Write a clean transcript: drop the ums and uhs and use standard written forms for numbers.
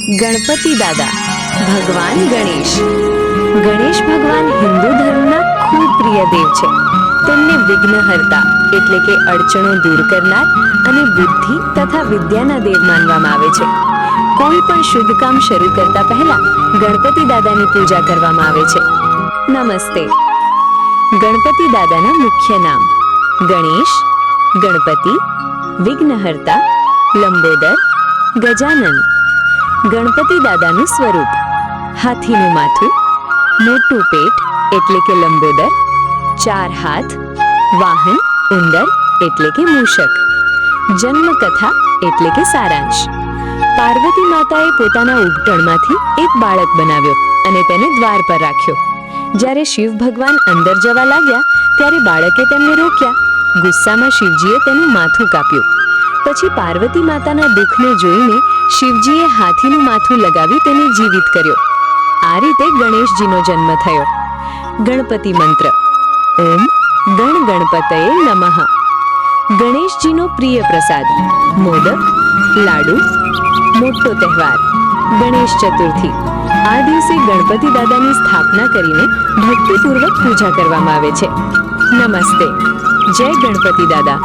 ગણપતિ દાદા ભગવાન ગણેશ ભગવાન હિન્દુ ધર્મના ખૂબ પ્રિય દેવ છે. તેમને વિઘ્નહર્તા એટલે કે અડચણો દૂર કરનાર અને બુદ્ધિ તથા વિદ્યાના દેવ માનવામાં આવે છે. કોઈ પણ શુભ કામ શરૂ કરતા પહેલા ગણપતિ દાદાની પૂજા કરવામાં આવે છે. નમસ્તે. ગણપતિ દાદાના મુખ્ય નામ: ગણેશ, ગણપતિ, વિઘ્નહર્તા, લંબોદર, ગજાનન. ગણપતિ દાદાનું સ્વરૂપ: હાથીનું માથું, મોટું પેટ એટલે કે લંબોદર, 4 હાથ, વાહન ઉંદર એટલે કે મૂષક. જન્મકથા એટલે કે સારાંશ: પાર્વતી માતાએ પોતાના ઉગટણમાંથી એક બાળક બનાવ્યો અને તેને દ્વાર પર રાખ્યો. જ્યારે શિવ ભગવાન અંદર જવા લાગ્યા ત્યારે બાળકે તેમને રોક્યા. ગુસ્સામાં શિવજીએ તેનું માથું કાપ્યું. પછી પાર્વતી માતાના દુઃખને જોઈને શિવજીએ હાથીનું માથું લગાવી તેને જીવિત કર્યો. આ રીતે ગણેશજીનો જન્મ થયો. ગણપતિ મંત્ર: ઓમ ગણ ગણપતયે નમઃ. ગણેશજીનો પ્રિય પ્રસાદ: મોદક, લાડુ. મોટો તહેવાર: ગણેશ ચતુર્થી. આ દિવસે ગણપતિ દાદાની સ્થાપના કરીને ભક્તિપૂર્વક પૂજા કરવામાં આવે છે. નમસ્તે. જય ગણપતિ દાદા.